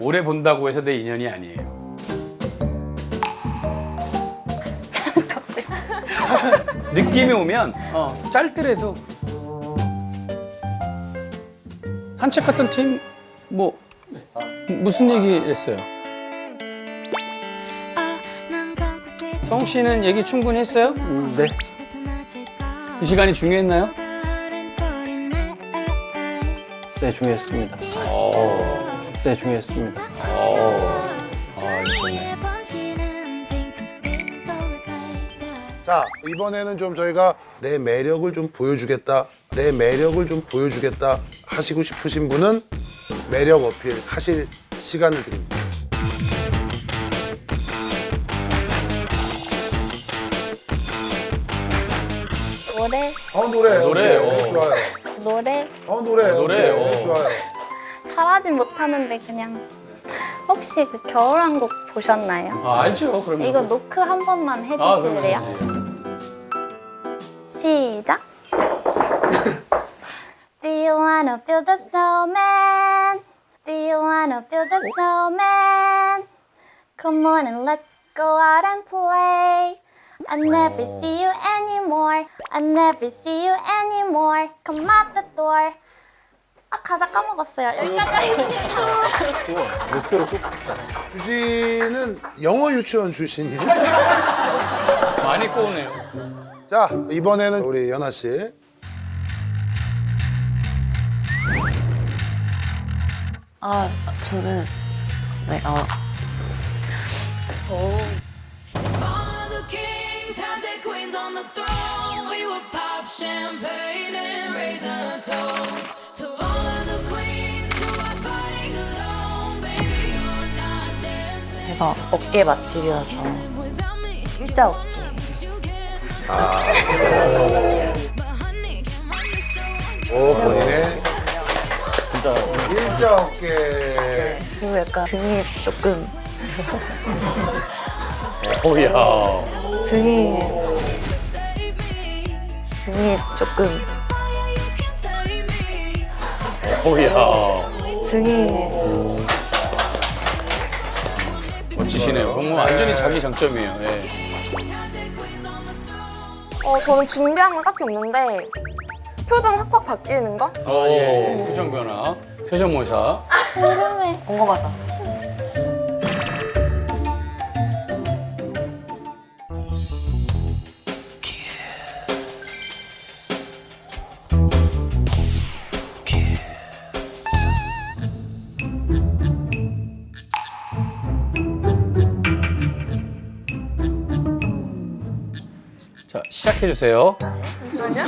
오래 본다고 해서 내 인연이 아니에요. 갑자기. 느낌이 오면 짧더라도 산책 갔던 팀 뭐 무슨 얘기 했어요? 성욱 씨는 얘기 충분히 했어요? 네. 그 시간이 중요했나요? 네, 중요했습니다. 네, 중요했습니다. 좋네. 자, 이번에는 좀 저희가 내 매력을 좀 보여주겠다, 내 매력을 좀 보여주겠다 하시고 싶으신 분은 매력 어필 하실 시간을 드립니다. 노래, 노래. 노래, 좋아요. 노래. 노래. 노래, 오케이, 좋아요. 잘하진 못하는데 그냥 혹시 그 겨울왕국 보셨나요? 알죠. 그러면. 이거 노크 한 번만 해주실래요? 그럼 시작. Do you wanna build a snowman? Do you wanna build a snowman? Come on and let's go out and play. I never see you anymore. I never see you anymore. Come out the door. 아, 가사 까먹었어요. 여기까지 하겠습니다. 주진은 영어 유치원 출신이에요. 많이 꼬우네요. 자, 이번에는 우리 연아 씨. 저는 네, All the kings had their queens on the throne. We would pop champagne and raise a toast to all of the queens who are fighting alone. Baby, you're not dancing 제가 어깨 맛집이어서 without me. 일자 어깨. You can, 오, but honey, can't run the show. 본인의 진짜 일자 어깨. 그리고 약간 등이 조금 오야. 등이 Save me. 등이 조금 Fire, you can't tame me. 오야. 등이 멋지시네요. 그건 뭐 완전히 자기 장점이에요. 예. Kings had their queens on the throne. 저는 준비한 건 딱히 없는데 표정 확확 바뀌는 거? 표정 변화, 표정 모사. 궁금해. 궁금하다. 자, 시작해 주세요. 아니야?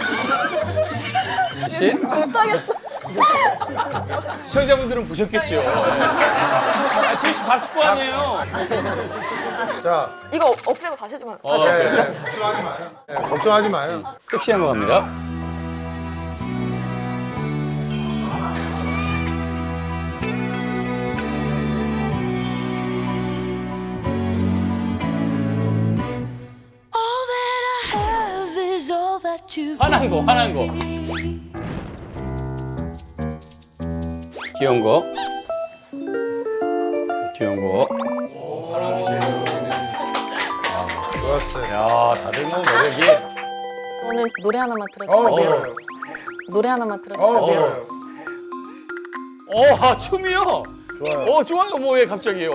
씨. 못하겠어. 시청자분들은 보셨겠죠. 지금 씨 봤을 거 아니에요. 자, 이거 없애고 다시 해주면 다시. 걱정하지 마요. 걱정하지 마요. 섹시한 거 갑니다. All that I have is all that you 화난 거, 화난 거. 귀여운 거. 귀여운 거. 좋았어요. 야, 다들 뭐 매력이. 저는 노래 하나만 들어주면 돼요. 그래요. 노래 하나만 들어주면 돼요. 그래요. 춤이요. 좋아요. 좋아요. 뭐, 왜 갑자기.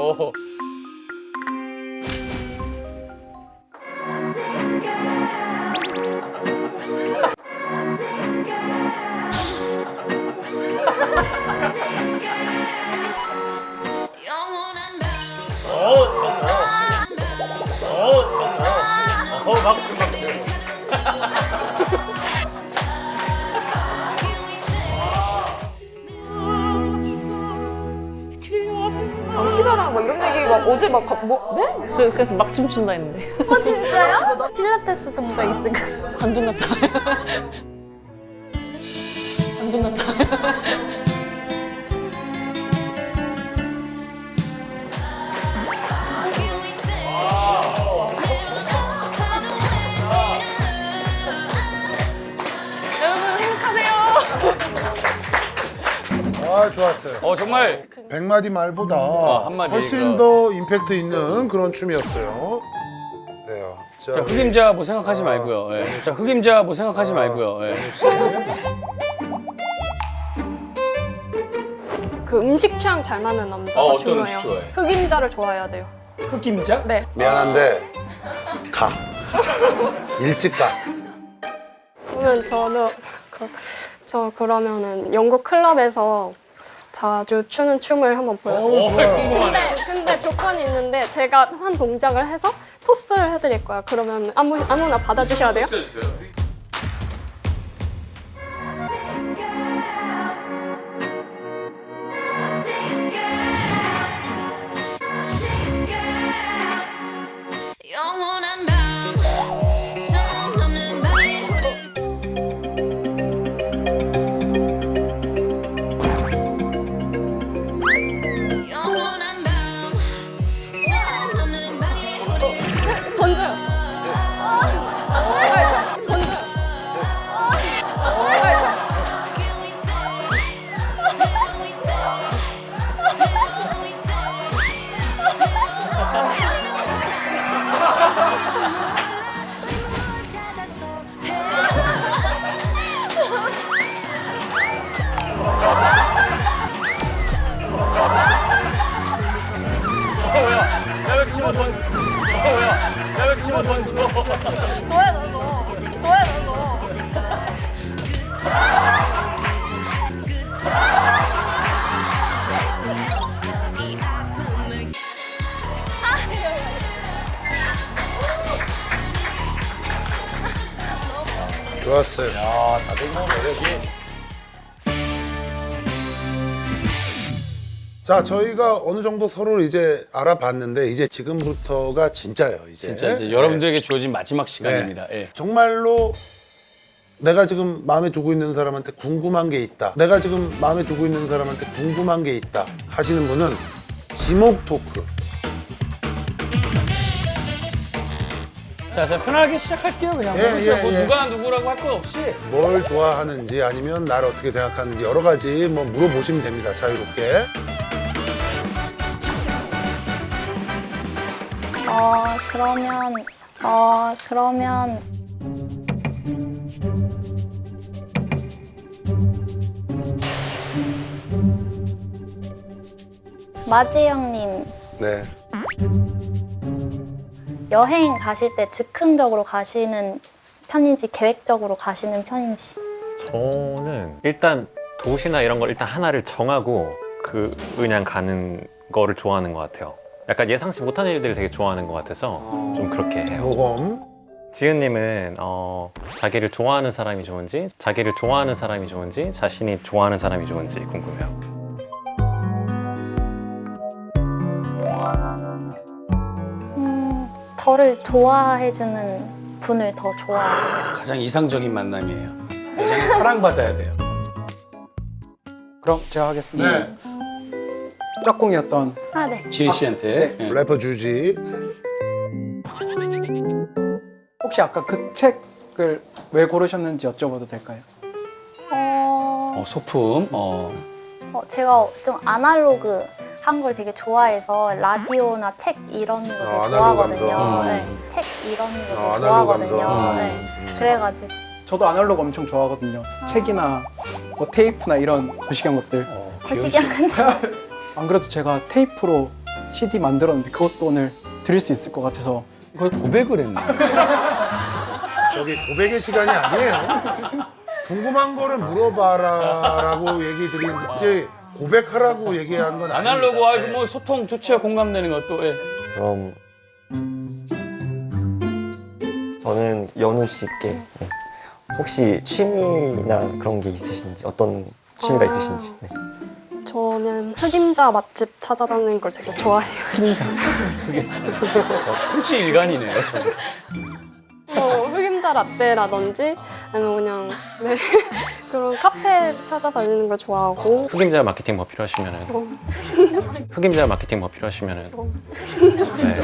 영원한 나. 막춤, 막춤. 장기자랑 막 이런 얘기 막 어제 막 네? 그래서 막 춤춘다 했는데 진짜요? 필라테스 동작 있을까? 관중 같잖아요. 관중 같잖아요. Can we say little love by the way 여러분 행복하세요. 아, 좋았어요. 정말 100마디 말보다 한마디 훨씬 얘기가. 더 임팩트 있는 그런 춤이었어요. 그래요. 자, 자, 흑임자 뭐 생각하지 말고요. 예. 자, 흑임자 뭐 생각하지 말고요. 예. 그 음식 취향 잘 맞는 남자가 어떤 중요해요. 음식 좋아해? 흑임자를 좋아해야 돼요. 흑임자? 네. 미안한데 가. 일찍 가. 그러면 저 그러면은 영국 클럽에서 자주 추는 춤을 한번 보여드릴게요. 좋아요. 궁금하네. 근데 조건이 있는데 제가 한 동작을 해서 토스를 해드릴 거예요. 그러면 아무나 받아주셔야 돼요. 해주세요. 영원한 밤 저 넘는 밤의 후리 영원한 밤저 넘는 밤의 후리 던져요. Can we say Can we say Can we 야왜 집어 던져? 야왜 집어 던져? 좋았어요. 야, 다들 뭐 매력이. 자, 저희가 어느 정도 서로를 이제 알아봤는데 이제 지금부터가 진짜예요. 진짜 이제 여러분들에게 주어진 마지막 시간입니다. 예. 정말로 내가 지금 마음에 두고 있는 사람한테 궁금한 게 있다. 내가 지금 마음에 두고 있는 사람한테 궁금한 게 있다 하시는 분은 지목 토크. 자, 편하게 시작할게요. 그냥 예, 뭐, 예, 뭐 예. 누가 누구라고 할 거 없이. 뭘 좋아하는지 아니면 나를 어떻게 생각하는지 여러 가지 뭐 물어보시면 됩니다. 자유롭게. 그러면 마지영님 네. 여행 가실 때 즉흥적으로 가시는 편인지 계획적으로 가시는 편인지. 저는 일단 도시나 이런 걸 일단 하나를 정하고 그냥 가는 거를 좋아하는 것 같아요. 약간 예상치 못한 일들을 되게 좋아하는 것 같아서 좀 그렇게 해요. 모험. 지은님은 자기를 좋아하는 사람이 좋은지, 자기를 좋아하는 사람이 좋은지, 자신이 좋아하는 사람이 좋은지 궁금해요. 저를 좋아해주는 분을 더 좋아해요. 가장 이상적인 만남이에요. 여자는 사랑받아야 돼요. 그럼 제가 하겠습니다. 네. 짝꿍이었던 아, 네. 지은 씨한테. 예. 래퍼 주지. 혹시 아까 그 책을 왜 고르셨는지 여쭤봐도 될까요? 소품. 제가 좀 아날로그 한 걸 되게 좋아해서 라디오나 책 이런 거 되게 아날로그 좋아하거든요. 감성. 네. 책 이런 거 되게 아날로그 좋아하거든요. 감성. 네. 그래가지고 저도 아날로그 엄청 좋아하거든요. 책이나 뭐 테이프나 이런 거시기한 것들. 거시기한 안 그래도 제가 테이프로 CD 만들었는데 그것도 오늘 드릴 수 있을 것 같아서 거의 고백을 했네. 저기 고백의 시간이 아니에요. 궁금한 거를 물어봐라라고 얘기 드리는지 고백하라고 얘기한 건 아니에요. 아날로그 아이고 뭐 소통 좋죠. 공감되는 것도. 예. 그럼 저는 연우 씨께 네. 혹시 취미나 그런 게 있으신지 어떤 취미가 있으신지 네. 저는 흑임자 맛집 찾아다니는 걸 되게 좋아해요. 천지일간이네요. 정말. 흑임자 라떼라든지 아니면 그냥 네. 그런 카페 찾아다니는 걸 좋아하고 흑임자 마케팅 뭐 필요하시면은 흑임자 마케팅 뭐 필요하시면은 네.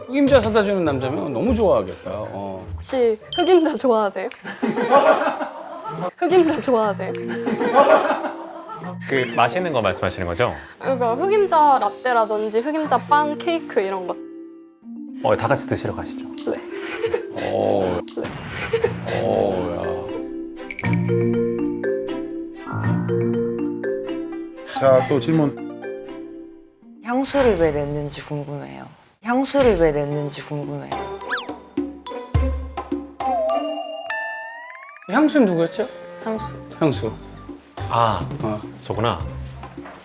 흑임자 사다 주는 남자면 너무 좋아하겠다. 혹시 흑임자 좋아하세요? 흑임자 좋아하세요? 그 마시는 거 말씀하시는 거죠? 그러니까 흑임자 라떼라든지 흑임자 빵, 케이크 이런 거. 다 같이 드시러 가시죠. 자, 또 질문. 향수를 왜 냈는지 궁금해요. 향수를 왜 냈는지 궁금해요. 향수는 누구였죠? 향수. 향수. 저구나.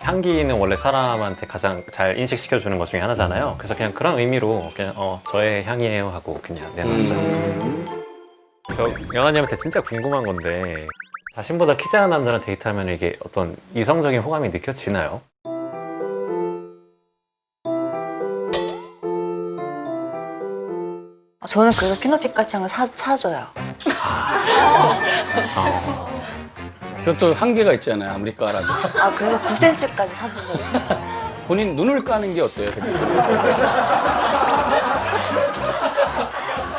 향기는 원래 사람한테 가장 잘 인식시켜주는 것 중에 하나잖아요. 그래서 그냥 그런 의미로 그냥 저의 향이에요 하고 그냥 내놨어요. 저 연하님한테 진짜 궁금한 건데 자신보다 키 작은 남자랑 데이트하면 이게 어떤 이성적인 호감이 느껴지나요? 저는 그래서 키높이까지 한걸 사줘요. 그것도 한계가 있잖아요. 아무리 깔아도. 그래서 9cm까지 사준 적 있어요. 본인 눈을 까는 게 어때요?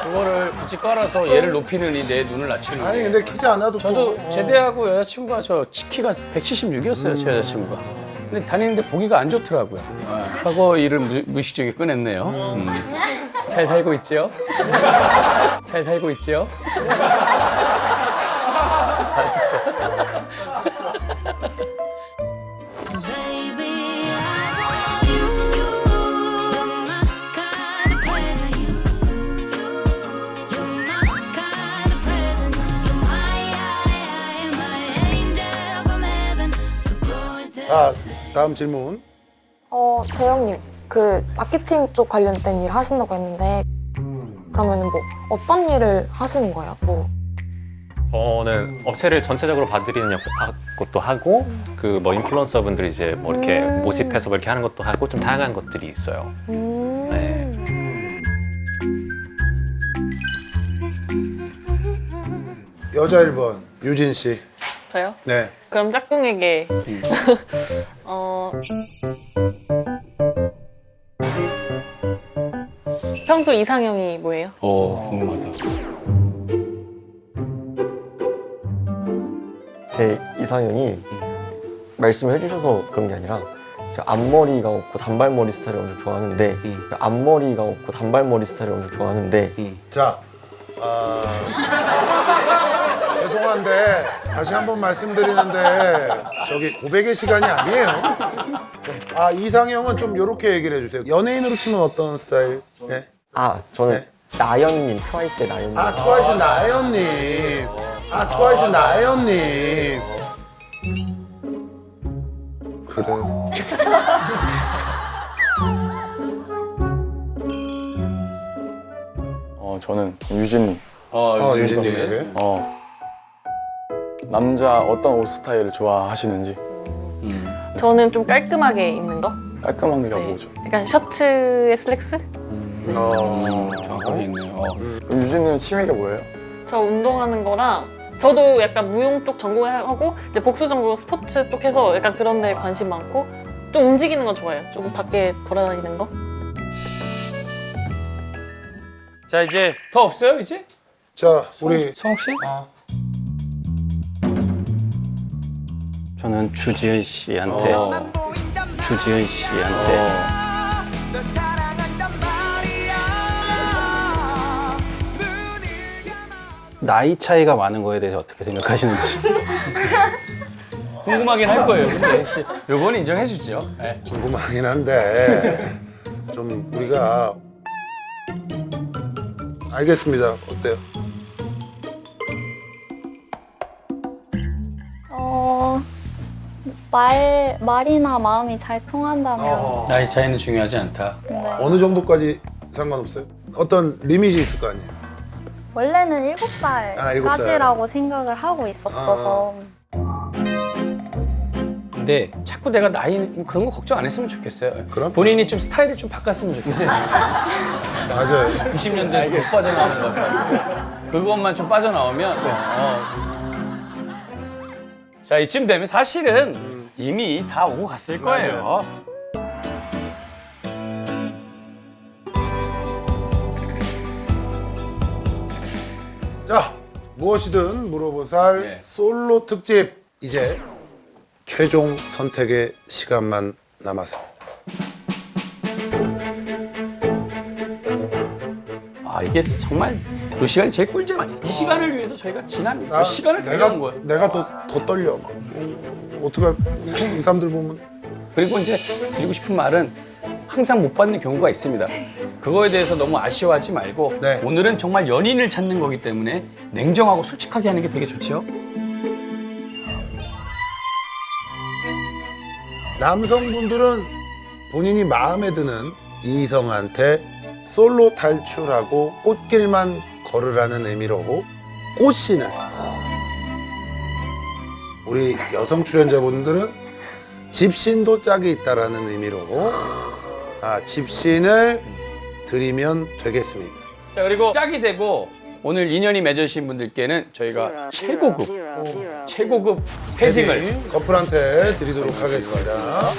그거를 굳이 깔아서 얘를 높이느니 내 눈을 낮추는 아니, 게. 근데 키지 않아도 저도 또, 제대하고 여자친구가 저 키가 176이었어요, 제 여자친구가. 근데 다니는데 보기가 안 좋더라고요. 과거 일을 무의식적으로 꺼냈네요. 잘 살고 있지요? 잘 살고 있지요? Baby, I want you. You're my kind of present. You're my kind of present. You're my angel from heaven. So go and tell. 자, 다음 질문. 재영님, 그 마케팅 쪽 관련된 일 하신다고 했는데 그러면은 뭐 어떤 일을 하시는 거예요? 뭐 저는 업체를 전체적으로 봐드리는 것도 하고 그 뭐 인플루언서 분들이 이제 뭐 이렇게 모집해서 뭐 이렇게 하는 것도 하고 좀 다양한 것들이 있어요. 네. 여자 1번 유진 씨. 저요? 네. 그럼 짝꿍에게 평소 이상형이 뭐예요? 궁금하다. 제 이상형이 말씀을 해주셔서 그런 게 아니라 제가 앞머리가 없고 단발머리 스타일을 엄청 좋아하는데 앞머리가 없고 단발머리 스타일을 엄청 좋아하는데 자, 죄송한데 다시 한번 말씀드리는데 저기 고백의 시간이 아니에요. 이상형은 좀 이렇게 얘기를 해주세요. 연예인으로 치면 어떤 스타일? 네. 저는 네. 나연님, 트와이스의 나연님. 트와이스 나연님. 트와이스 나연님. 그래. 저는 유진님. 유진님에게. 남자 어떤 옷 스타일을 좋아하시는지. 저는 좀 깔끔하게 입는 거? 깔끔한 게 네. 뭐죠? 약간 셔츠에 슬랙스? 정확하게 있네요. 그럼 유진님은 취미가 뭐예요? 저 운동하는 거랑 저도 약간 무용 쪽 전공하고 이제 복수 전공 스포츠 쪽 해서 약간 그런 데 관심 많고 좀 움직이는 건 좋아해요. 조금 밖에 돌아다니는 거. 자, 이제 더 없어요, 이제? 자, 우리 성욱 씨? 저는 주지은 씨한테 주지은 씨한테 나이 차이가 많은 거에 대해서 어떻게 생각하시는지. 궁금하긴 할 거예요. 근데 이제 요건 인정해 주죠. 네. 궁금하긴 한데 좀 우리가 알겠습니다. 어때요? 말이나 마음이 잘 통한다면. 나이 차이는 중요하지 않다. 네. 어느 정도까지 상관없어요? 어떤 리밋이 있을 거 아니에요? 원래는 7살까지라고 생각을 하고 있었어서. 근데 자꾸 내가 나이 그런 거 걱정 안 했으면 좋겠어요. 그럼? 본인이 좀 스타일을 좀 바꿨으면 좋겠어요. 맞아요. 90년대에서 못 빠져나오는 것 같아요. 그것만 좀 빠져나오면 자, 이쯤 되면 사실은 이미 다 오고 갔을 거예요. 자, 무엇이든 물어보살 네. 솔로 특집 이제 최종 선택의 시간만 남았습니다. 아 이게 정말 이 시간이 제일 꿀잼 아니야? 이 시간을 위해서 저희가 지난 몇 시간을 달려온 거예요. 내가 더 떨려. 어떡할 이 사람들 보면. 그리고 이제 드리고 싶은 말은 항상 못 받는 경우가 있습니다. 그거에 대해서 너무 아쉬워하지 말고 네. 오늘은 정말 연인을 찾는 거기 때문에 냉정하고 솔직하게 하는 게 되게 좋죠. 남성분들은 본인이 마음에 드는 이성한테 솔로 탈출하고 꽃길만 걸으라는 의미로 꽃신을, 우리 여성 출연자분들은 집신도 짝이 있다라는 의미로 집신을 드리면 되겠습니다. 자 그리고 짝이 되고 오늘 인연이 맺어진 분들께는 저희가 최고급 패딩을 패딩 커플한테 드리도록 하겠습니다.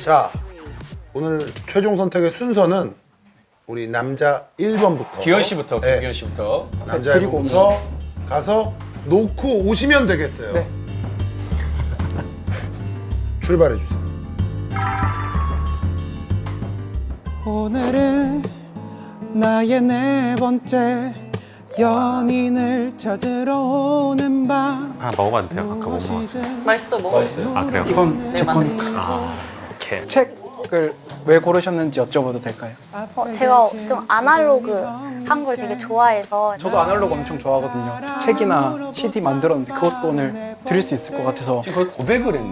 자, 오늘 최종 선택의 순서는 우리 남자 1번부터 기현 씨부터 네. 김기현 씨부터 남자 드리고 1번부터 가서 놓고 오시면 되겠어요. 네. 출발해 주세요. 오늘은 나의 네 번째 연인을 찾으러 오는 밤. 하나 먹어봐도 돼요? 아까 못 먹었어요. 맛있어 먹었어요. 아 그래요? 이건 제 거니까. 아 오케이. 책을 왜 고르셨는지 여쭤봐도 될까요? 제가 좀 아날로그한 걸 되게 좋아해서 저도 아날로그 엄청 좋아하거든요. 책이나 CD 만들었는데 그것도 오늘 드릴 수 있을 것 같아서. 지금 거의 고백을 했네.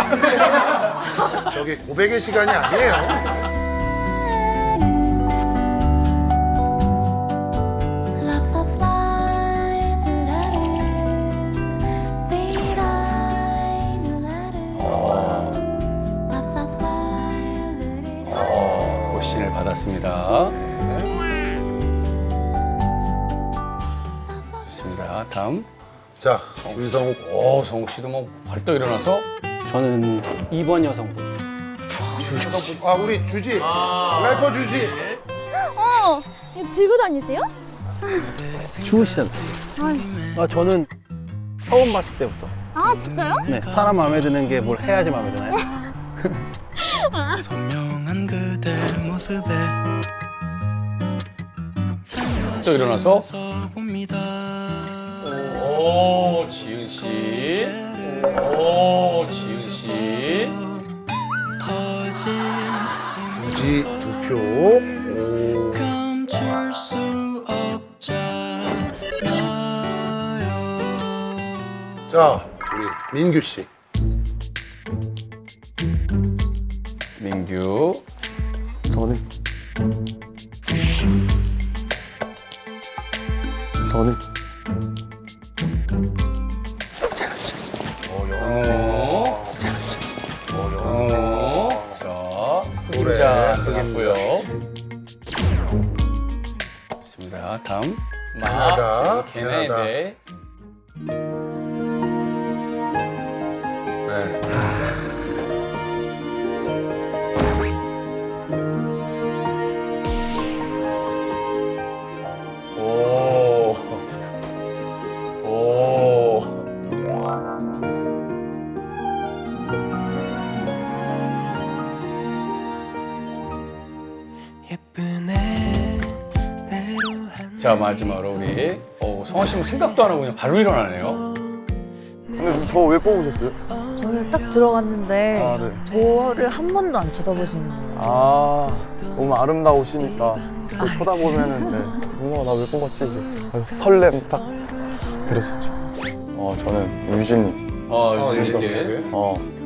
저기 고백의 시간이 아니에요. 꽃신을 받았습니다. 좋습니다. 다음 자, 윤성욱. 성욱 씨도 뭐 벌떡 일어나서 저는 2번 여성분. 우리 주지. 래퍼 주지. 이거 들고 다니세요? 주무시잖아요. 저는 처음 봤을 때부터. 아 진짜요? 네, 사람 마음에 드는 게 뭘 해야지 마음에 드나요? 벌떡 일어나서 오 지은 씨. 오 지은 씨. 주지 2표. 자, 우리 민규 씨. 민규. 저는 잘 해주셨습니다. 영호. 잘 해주셨습니다. 영호. 자, 흑임자 들어갔고요. 좋습니다. 다음. 캐나다. 캐나다의 네. 오. 자 마지막으로 우리 성원 씨는 생각도 안 하고 그냥 바로 일어나네요. 근데 저 왜 뽑으셨어요? 저는 딱 들어갔는데 아, 네. 저를 한 번도 안 쳐다보시는 거예요. 아, 너무 아름다우시니까 또 쳐다보면은 누나 나 왜 뽑았지 이제 설렘 딱 그랬었죠. 저는 유진님. 유진님께.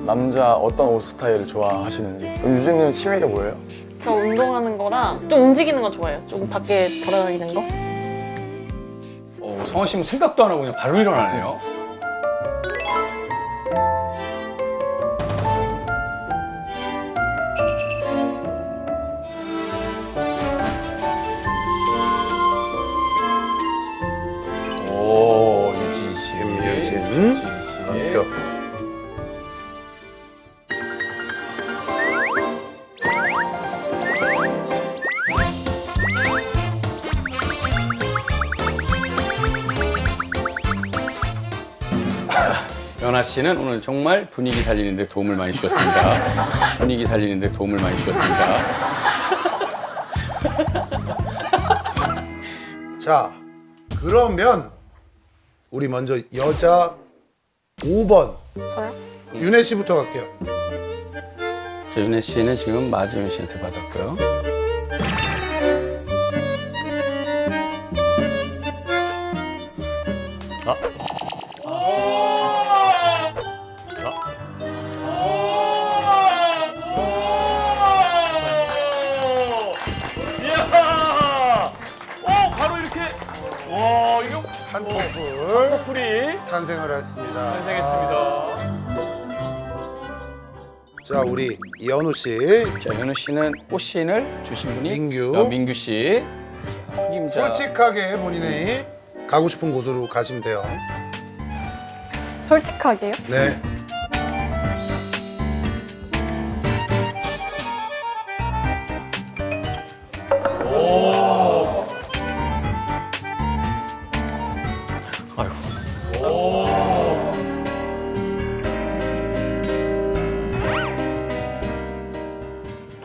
남자 어떤 옷 스타일을 좋아하시는지. 유진님은 취미가 뭐예요? 저 운동하는 거랑 좀 움직이는 거 좋아해요. 조금 밖에 돌아다니는 거. 성원 씨는 생각도 안 하고 그냥 바로 일어나네요. 오 유진 씨. 김유진. 유진 씨. 표. 연아 씨는 오늘 정말 분위기 살리는 데 도움을 많이 주셨습니다. 분위기 살리는 데 도움을 많이 주셨습니다. 자, 그러면 우리 먼저 여자 5번 저요? 윤혜 씨부터 갈게요. 자, 윤혜 씨는 지금 마지윤 씨한테 받았고요. 이야! 바로 이렇게. 와, 이거 한 커플 커플이 탄생을 했습니다. 탄생했습니다. 자, 우리 이현우 씨. 자, 현우 씨는 꽃신을 주신 분이 민규. 민규 씨. 자, 책임자. 솔직하게 본인이 가고 싶은 곳으로 가시면 돼요. 솔직하게요? 네.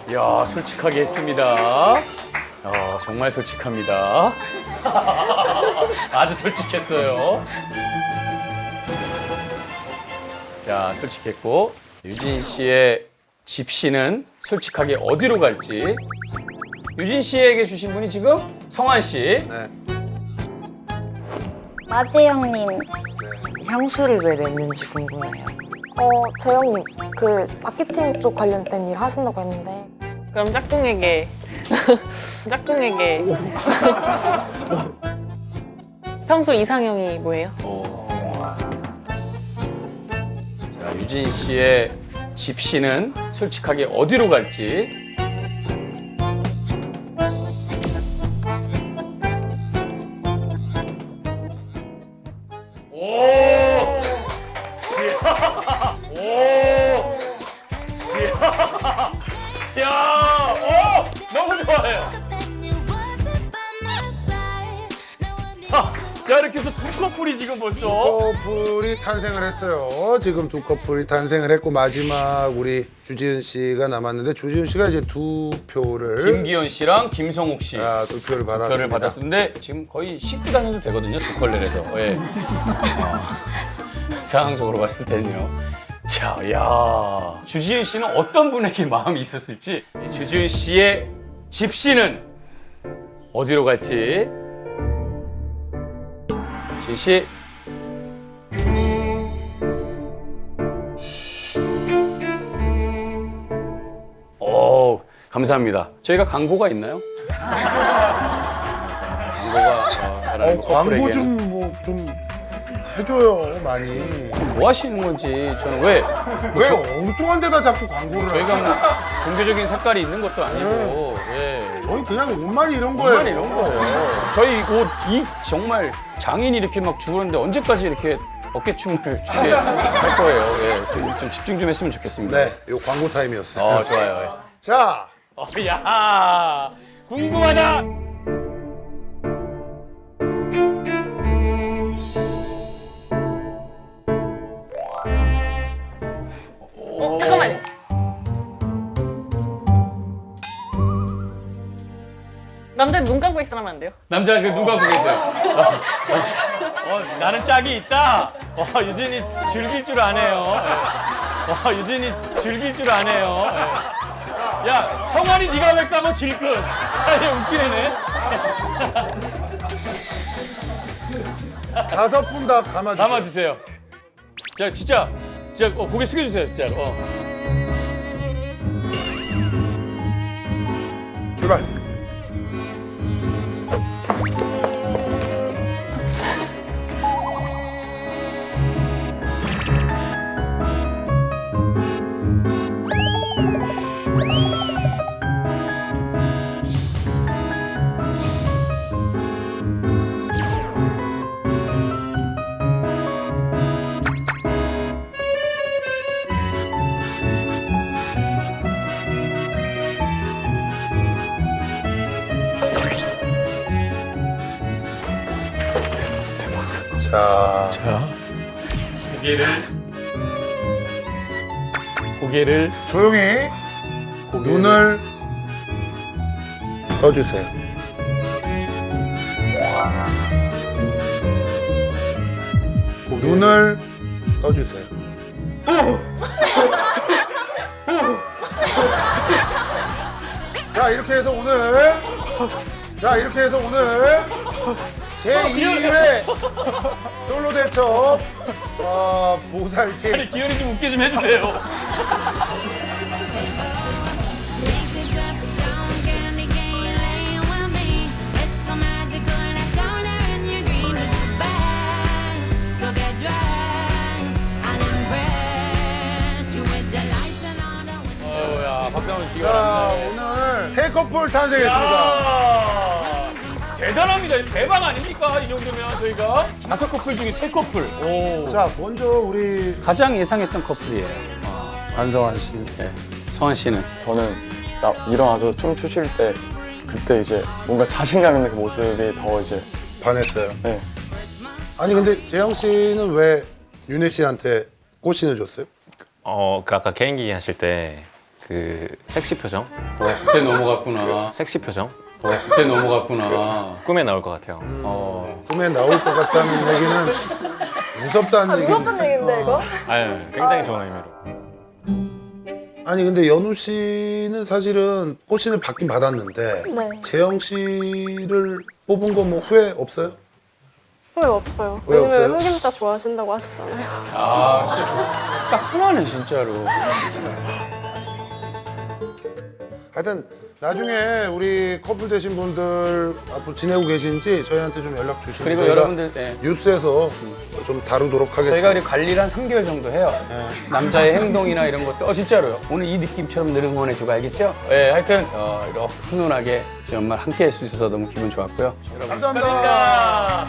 이야, 솔직하게 했습니다. 정말 솔직합니다. 아주 솔직했어요. 자, 솔직했고 유진 씨의 집시는 솔직하게 어디로 갈지. 유진 씨에게 주신 분이 지금 성환 씨. 네. 마재영님. 향수를 왜 냈는지 궁금해요. 재영님, 그 마케팅 쪽 관련된 일 하신다고 했는데 그럼 짝꿍에게 짝꿍에게 평소 이상형이 뭐예요? 자, 유진 씨의 집시는 솔직하게 어디로 갈지. 야, 너무 좋아요. 자, 이렇게 해서 두 커플이 지금 벌써 커플이 탄생을 했어요. 지금 두 커플이 탄생을 했고 마지막 우리 주지은 씨가 남았는데 주지은 씨가 이제 두 표를 김기현 씨랑 김성욱 씨. 두 표를 받았습니다. 표를 받았는데 지금 거의 씻고 다녀도 되거든요. 두 컬레에서. 예. 상황적으로 봤을 때는요. 자, 야, 주지은 씨는 어떤 분에게 마음이 있었을지. 주지은 씨의 집시는 어디로 갈지. 지은 씨. 오, 감사합니다. 저희가 광고가 있나요? 광고가 하나는 광고 커플에게는. 좀 뭐 좀 해줘요 많이. 뭐 하시는 건지 저는 왜 엉뚱한 데다 자꾸 광고를 저희가 뭐 종교적인 색깔이 있는 것도 아니고 예. 저희 그냥 옷만 이런 거예요. 옷만 이런 거예요. 저희 옷 이 정말 장인이 이렇게 막 죽었는데 언제까지 이렇게 어깨춤을 추게 할 거예요. 예. 좀 집중 좀 했으면 좋겠습니다. 네, 요 광고 타임이었어요. 좋아요. 자, 야, 궁금하다. 잠깐만요. 남자 눈 감고 있으면 안 돼요? 남자 그 누가 보고 계세요? 나는 짝이 있다. 유진이 즐길 줄 아네요. 유진이 즐길 줄 아네요. 야, 성환이 네가 왜 까고 질끈? 아니, 웃기네. 5분 다 감아주세요. 담아주세요. 자, 진짜 고개 숙여주세요, 진짜로. 출발. 자, 자, 시계를 고개를 조용히 눈을 떠주세요. 눈을 떠주세요. 자, 이렇게 해서 오늘 제2회 솔로 대첩 보살팀 기현이 좀 웃게 좀 해주세요. 박상훈 씨가 자, 오늘 새 커플 탄생했습니다. 대단합니다. 대박 아닙니까? 이 정도면 저희가 5커플 중에 3커플. 오. 자, 먼저 우리 가장 예상했던 커플이에요. 안성환 씨. 네. 성환 씨는 저는 딱 일어나서 춤 추실 때 그때 이제 뭔가 자신감 있는 그 모습이 더 이제 반했어요. 네. 아니 근데 재영 씨는 왜 윤혜 씨한테 꽃신을 줬어요? 그 아까 개인기 하실 때 그 섹시 표정? 그때 넘어갔구나. 섹시 표정? 그때 넘어갔구나. 꿈에 나올 것 같아요. 꿈에 나올 것 같다는 얘기는 무섭다는 얘기. 무섭은 얘기인데 이거? 아유, 굉장히 좋은 의미로. 아니 근데 연우 씨는 사실은 꽃신을 받긴 받았는데 네. 재영 씨를 뽑은 거 뭐 후회 없어요? 후회 없어요. 왜 왜냐면 없어요? 흑임자 좋아하신다고 하시잖아요. 아, 진짜 딱 하나는 진짜로. 하여튼 나중에 우리 커플 되신 분들 앞으로 지내고 계신지 저희한테 좀 연락 주시면 그리고 저희가 여러분들 네. 뉴스에서 좀 다루도록 하겠습니다. 저희가 우리 관리를 한 3개월 정도 해요. 남자의 행동이나 이런 것도 진짜로요. 오늘 이 느낌처럼 늘응원해주고 알겠죠? 네, 하여튼 이렇게 훈훈하게 저희 엄마 함께 할 수 있어서 너무 기분 좋았고요. 감사합니다.